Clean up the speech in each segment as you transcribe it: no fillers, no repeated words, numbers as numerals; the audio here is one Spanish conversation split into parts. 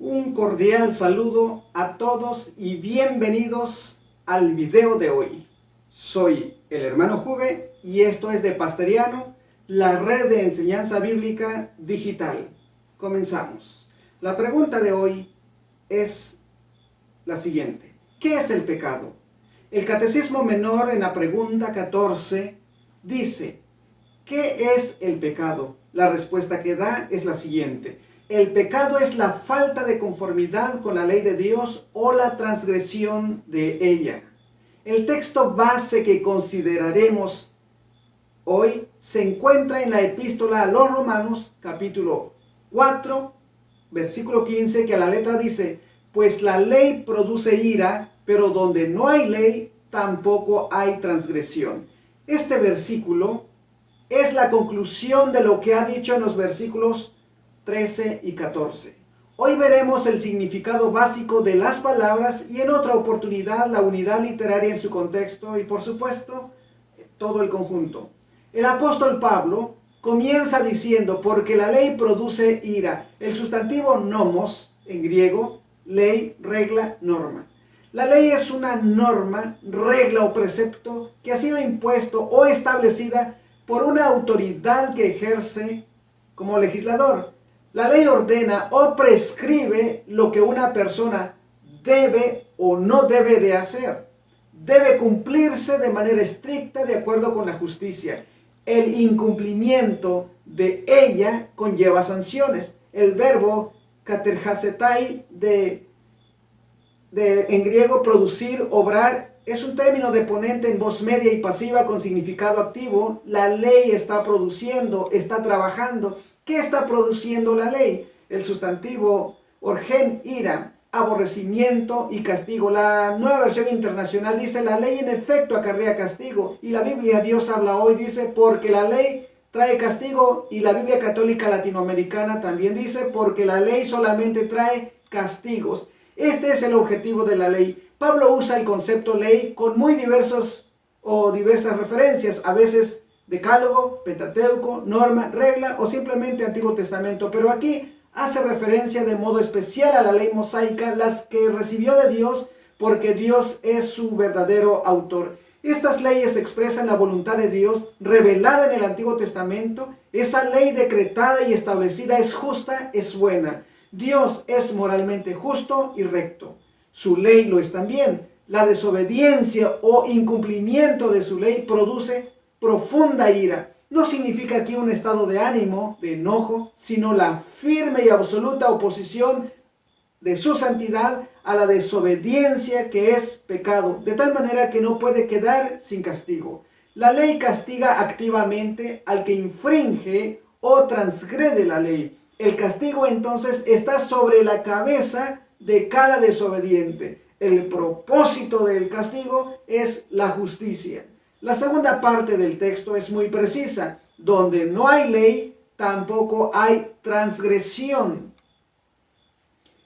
Un cordial saludo a todos y bienvenidos al video de hoy. Soy el hermano Juve y esto es de Pasteriano, la red de enseñanza bíblica digital. Comenzamos. La pregunta de hoy es la siguiente. ¿Qué es el pecado? El Catecismo Menor en la pregunta 14 dice: ¿qué es el pecado? La respuesta que da es la siguiente: el pecado es la falta de conformidad con la ley de Dios o la transgresión de ella. El texto base que consideraremos hoy se encuentra en la epístola a los Romanos, capítulo 4, versículo 15, que a la letra dice: pues la ley produce ira, pero donde no hay ley, tampoco hay transgresión. Este versículo es la conclusión de lo que ha dicho en los versículos 13 y 14. Hoy veremos el significado básico de las palabras y en otra oportunidad la unidad literaria en su contexto y por supuesto todo el conjunto. El apóstol Pablo comienza diciendo: porque la ley produce ira. El sustantivo nomos en griego, ley, regla, norma. La ley es una norma, regla o precepto que ha sido impuesto o establecida por una autoridad que ejerce como legislador. La ley ordena o prescribe lo que una persona debe o no debe de hacer. Debe cumplirse de manera estricta de acuerdo con la justicia. El incumplimiento de ella conlleva sanciones. El verbo katerhasetai en griego producir, obrar, es un término deponente en voz media y pasiva con significado activo. La ley está produciendo, está trabajando. ¿Qué está produciendo la ley? El sustantivo orgen, ira, aborrecimiento y castigo. La Nueva Versión Internacional dice: la ley en efecto acarrea castigo. Y la Biblia Dios habla hoy dice: porque la ley trae castigo. Y la Biblia Católica Latinoamericana también dice: porque la ley solamente trae castigos. Este es el objetivo de la ley. Pablo usa el concepto ley con muy diversas referencias, a veces decálogo, pentateuco, norma, regla o simplemente Antiguo Testamento, pero aquí hace referencia de modo especial a la ley mosaica, las que recibió de Dios porque Dios es su verdadero autor. Estas leyes expresan la voluntad de Dios revelada en el Antiguo Testamento. Esa ley decretada y establecida es justa, es buena. Dios es moralmente justo y recto. Su ley lo es también. La desobediencia o incumplimiento de su ley produce profunda ira. No significa aquí un estado de ánimo, de enojo, sino la firme y absoluta oposición de su santidad a la desobediencia, que es pecado, de tal manera que no puede quedar sin castigo. La ley castiga activamente al que infringe o transgrede la ley. El castigo entonces está sobre la cabeza de cada desobediente. El propósito del castigo es la justicia. La segunda parte del texto es muy precisa: donde no hay ley, tampoco hay transgresión.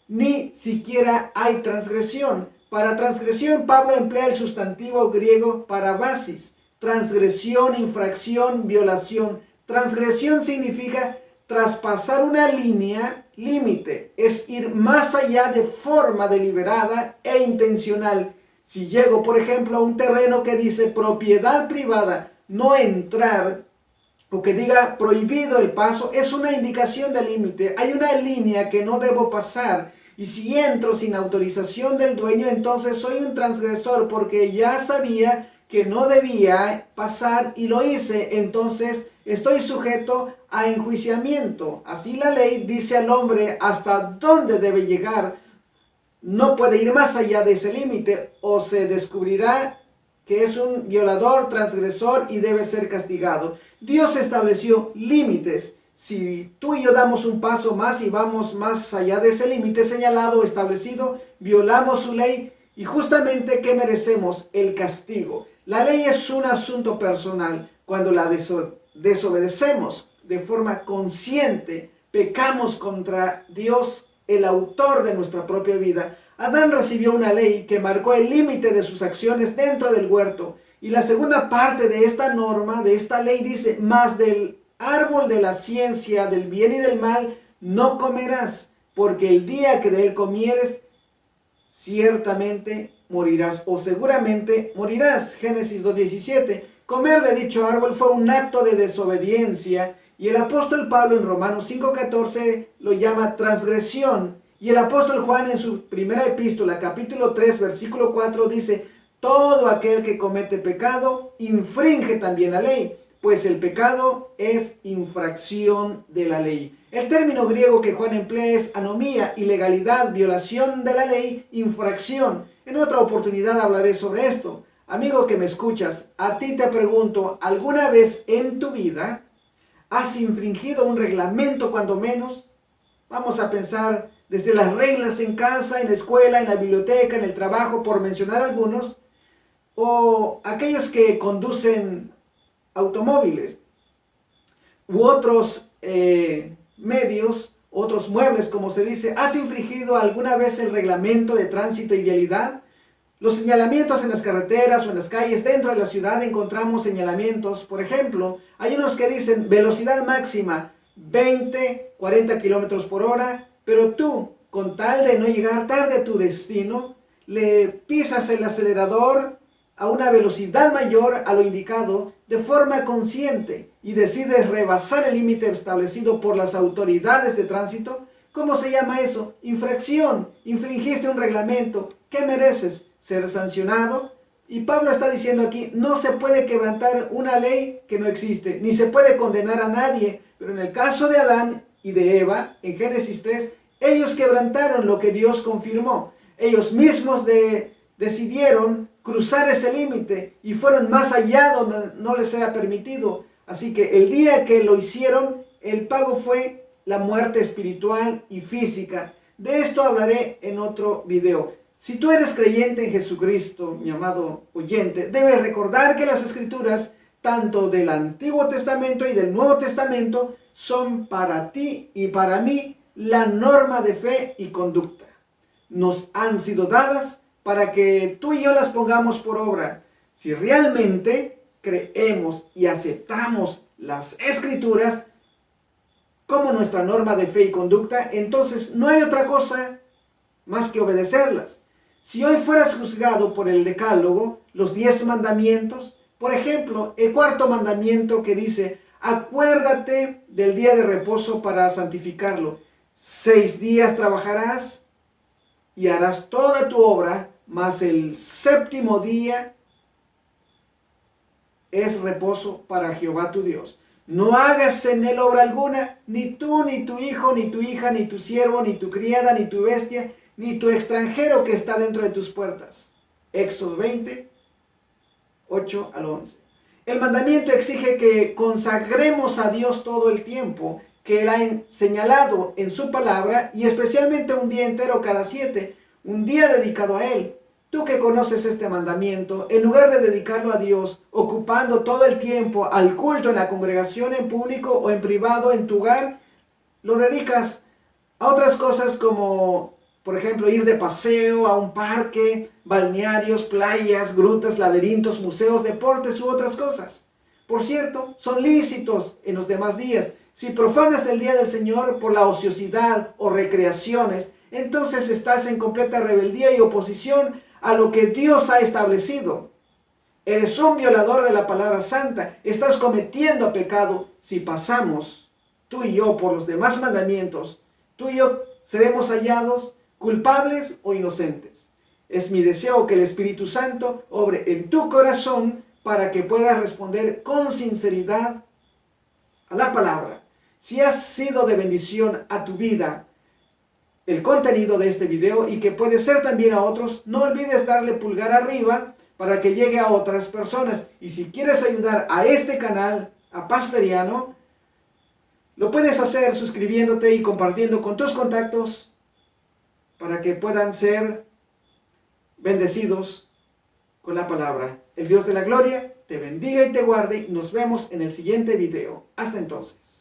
Ni siquiera hay transgresión. Para transgresión, Pablo emplea el sustantivo griego parabasis. Transgresión, infracción, violación. Transgresión significa traspasar una línea, límite. Es ir más allá de forma deliberada e intencional. Si llego, por ejemplo, a un terreno que dice propiedad privada, no entrar, o que diga prohibido el paso, es una indicación de límite. Hay una línea que no debo pasar. Y si entro sin autorización del dueño, entonces soy un transgresor porque ya sabía que no debía pasar y lo hice. Entonces estoy sujeto a enjuiciamiento. Así la ley dice al hombre hasta dónde debe llegar. No puede ir más allá de ese límite o se descubrirá que es un violador, transgresor y debe ser castigado. Dios estableció límites. Si tú y yo damos un paso más y vamos más allá de ese límite señalado, establecido, violamos su ley y justamente ¿qué merecemos? El castigo. La ley es un asunto personal. Cuando la desobedecemos de forma consciente, pecamos contra Dios, el autor de nuestra propia vida. Adán recibió una ley que marcó el límite de sus acciones dentro del huerto. Y la segunda parte de esta norma, de esta ley, dice: mas del árbol de la ciencia del bien y del mal no comerás, porque el día que de él comieres, ciertamente morirás, o seguramente morirás. Génesis 2:17. Comer de dicho árbol fue un acto de desobediencia, y el apóstol Pablo en Romanos 5:14 lo llama transgresión, y el apóstol Juan en su primera epístola, capítulo 3, versículo 4 dice: todo aquel que comete pecado infringe también la ley, pues el pecado es infracción de la ley. El término griego que Juan emplea es anomía, ilegalidad, violación de la ley, infracción. En otra oportunidad hablaré sobre esto. Amigo que me escuchas, a ti te pregunto, ¿alguna vez en tu vida has infringido un reglamento cuando menos? Vamos a pensar desde las reglas en casa, en la escuela, en la biblioteca, en el trabajo, por mencionar algunos, o aquellos que conducen automóviles u otros medios, otros muebles, como se dice. ¿Has infringido alguna vez el reglamento de tránsito y vialidad? Los señalamientos en las carreteras o en las calles dentro de la ciudad encontramos señalamientos. Por ejemplo, hay unos que dicen velocidad máxima 20, 40 kilómetros por hora, pero tú, con tal de no llegar tarde a tu destino, le pisas el acelerador a una velocidad mayor a lo indicado de forma consciente y decides rebasar el límite establecido por las autoridades de tránsito. ¿Cómo se llama eso? Infracción. Infringiste un reglamento. ¿Qué mereces? Ser sancionado. Y Pablo está diciendo aquí, no se puede quebrantar una ley que no existe, ni se puede condenar a nadie. Pero en el caso de Adán y de Eva, en Génesis 3, ellos quebrantaron lo que Dios confirmó. Ellos mismos decidieron cruzar ese límite y fueron más allá donde no les era permitido. Así que el día que lo hicieron, el pago fue la muerte espiritual y física. De esto hablaré en otro video. Si tú eres creyente en Jesucristo, mi amado oyente, debes recordar que las Escrituras, tanto del Antiguo Testamento y del Nuevo Testamento, son para ti y para mí la norma de fe y conducta. Nos han sido dadas para que tú y yo las pongamos por obra. Si realmente creemos y aceptamos las Escrituras como nuestra norma de fe y conducta, entonces no hay otra cosa más que obedecerlas. Si hoy fueras juzgado por el decálogo, los 10 mandamientos, por ejemplo, el cuarto mandamiento que dice, acuérdate del día de reposo para santificarlo. 6 días trabajarás y harás toda tu obra, mas el séptimo día es reposo para Jehová tu Dios. No hagas en él obra alguna, ni tú, ni tu hijo, ni tu hija, ni tu siervo, ni tu criada, ni tu bestia, ni tu extranjero que está dentro de tus puertas. Éxodo 20, 8 al 11. El mandamiento exige que consagremos a Dios todo el tiempo que Él ha señalado en su palabra, y especialmente un día entero cada 7, un día dedicado a Él. Tú que conoces este mandamiento, en lugar de dedicarlo a Dios, ocupando todo el tiempo al culto en la congregación, en público o en privado, en tu hogar, lo dedicas a otras cosas como, por ejemplo, ir de paseo a un parque, balnearios, playas, grutas, laberintos, museos, deportes u otras cosas. Por cierto, son lícitos en los demás días. Si profanas el día del Señor por la ociosidad o recreaciones, entonces estás en completa rebeldía y oposición a lo que Dios ha establecido. Eres un violador de la palabra santa. Estás cometiendo pecado si pasamos, tú y yo, por los demás mandamientos. Tú y yo seremos hallados culpables o inocentes. Es mi deseo que el Espíritu Santo obre en tu corazón para que puedas responder con sinceridad a la palabra. Si has sido de bendición a tu vida el contenido de este video y que puede ser también a otros, no olvides darle pulgar arriba para que llegue a otras personas. Y si quieres ayudar a este canal, a Pastoriano, lo puedes hacer suscribiéndote y compartiendo con tus contactos para que puedan ser bendecidos con la palabra. El Dios de la gloria te bendiga y te guarde. Nos vemos en el siguiente video. Hasta entonces.